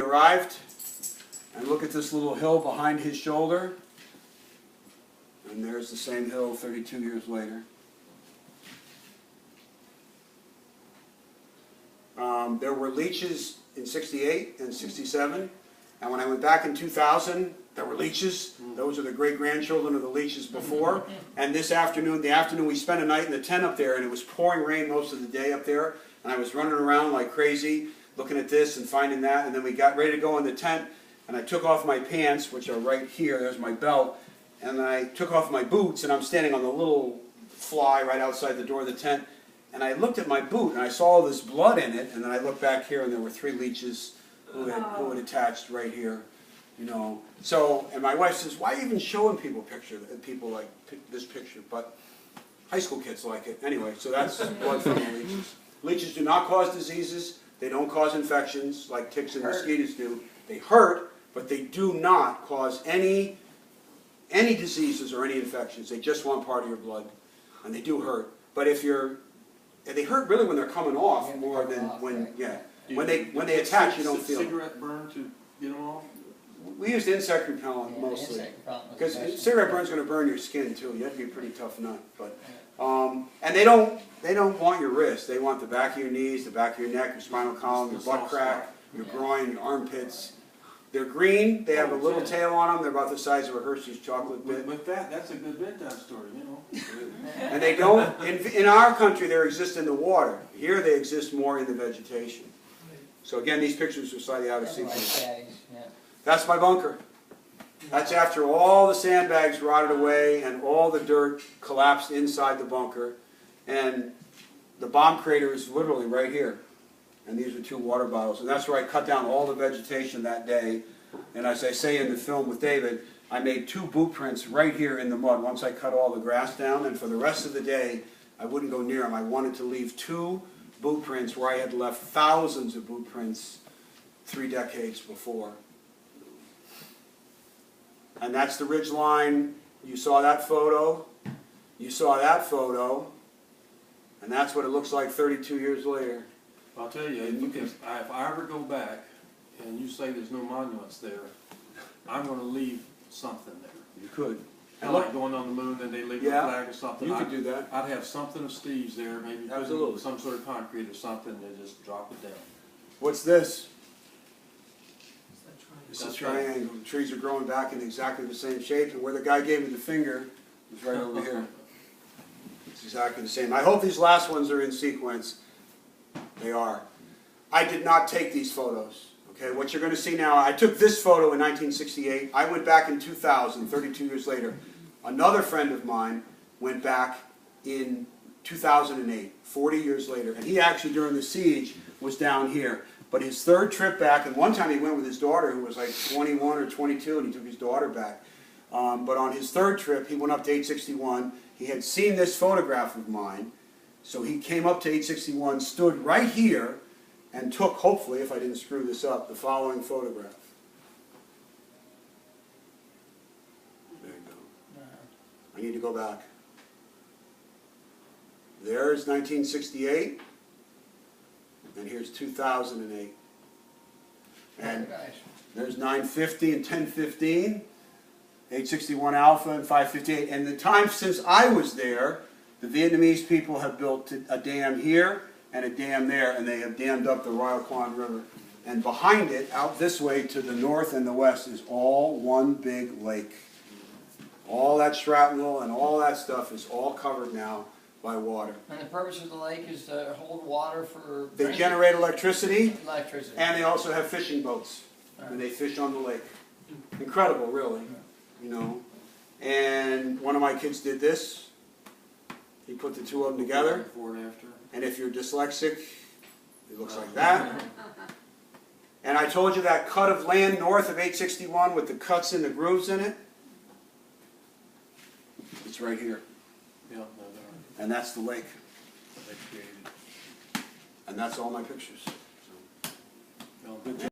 arrived, and look at this little hill behind his shoulder, and there's the same hill 32 years later. There were leeches in 68 and 67, and when I went back in 2000, there were leeches. Those are the great-grandchildren of the leeches before. And this afternoon, we spent a night in the tent up there, and it was pouring rain most of the day up there, and I was running around like crazy, looking at this and finding that, and then we got ready to go in the tent, and I took off my pants, which are right here, there's my belt, and I took off my boots, and I'm standing on the little fly right outside the door of the tent, and I looked at my boot, and I saw all this blood in it, and then I looked back here, and there were 3 leeches who had attached right here, you know. So, and my wife says, why are you even showing people like this picture? But high school kids like it. Anyway, so that's blood from the leeches. Leeches do not cause diseases. They don't cause infections like ticks and mosquitoes do. They hurt, but they do not cause any diseases or any infections. They just want part of your blood, and they do hurt. But they hurt really when they're coming off more than when, when they attach, you don't feel it. Cigarette burn to get them off? We used insect repellent mostly, because cigarette burn's going to burn your skin too. You have to be a pretty tough nut. But and they don't want your wrist. They want the back of your knees, the back of your neck, your spinal column, your butt crack, your groin, your armpits. They're green. They have a little tail on them. They're about the size of a Hershey's chocolate bit. With that's a good bedtime story, you know. And they don't. In our country, they exist in the water. Here, they exist more in the vegetation. So again, these pictures are slightly out of sequence. That's my bunker. That's after all the sandbags rotted away and all the dirt collapsed inside the bunker. And the bomb crater is literally right here. And these are 2 water bottles. And that's where I cut down all the vegetation that day. And as I say in the film with David, I made 2 boot prints right here in the mud once I cut all the grass down. And for the rest of the day, I wouldn't go near them. I wanted to leave 2 boot prints where I had left thousands of boot prints 3 decades before. And that's the ridge line. You saw that photo. You saw that photo. And that's what it looks like 32 years later. I'll tell you, if I ever go back and you say there's no monuments there, I'm going to leave something there. You could. And like going on the moon and they leave a flag or something. You could do that. I'd have something of Steve's there, maybe some sort of concrete or something, and just drop it down. What's this? It's It's a triangle. The trees are growing back in exactly the same shape, and where the guy gave me the finger is right over here. It's exactly the same. I hope these last ones are in sequence. They are. I did not take these photos. Okay, what you're going to see now, I took this photo in 1968. I went back in 2000, 32 years later. Another friend of mine went back in 2008, 40 years later. And he actually, during the siege, was down here. But his 3rd trip back, and one time he went with his daughter, who was like 21 or 22, and he took his daughter back. But on his 3rd trip, he went up to 861. He had seen this photograph of mine. So he came up to 861, stood right here, and took, hopefully, if I didn't screw this up, the following photograph. There you go. I need to go back. There's 1968, and here's 2008. And there's 950 and 1015, 861 Alpha and 558. And the time since I was there, the Vietnamese people have built a dam here and a dam there, and they have dammed up the Royal Quan River. And behind it, out this way to the north and the west, is all one big lake. All that shrapnel and all that stuff is all covered now by water. And the purpose of the lake is to hold water for They generate electricity, electricity. and they also have fishing boats, and they fish on the lake. Incredible, really, you know. And one of my kids did this. He put the 2 of them together. Before and after. And if you're dyslexic, it looks like that. And I told you that cut of land north of 861 with the cuts and the grooves in it. It's right here. Yeah, and that's the lake. And that's all my pictures. So. Well, good job.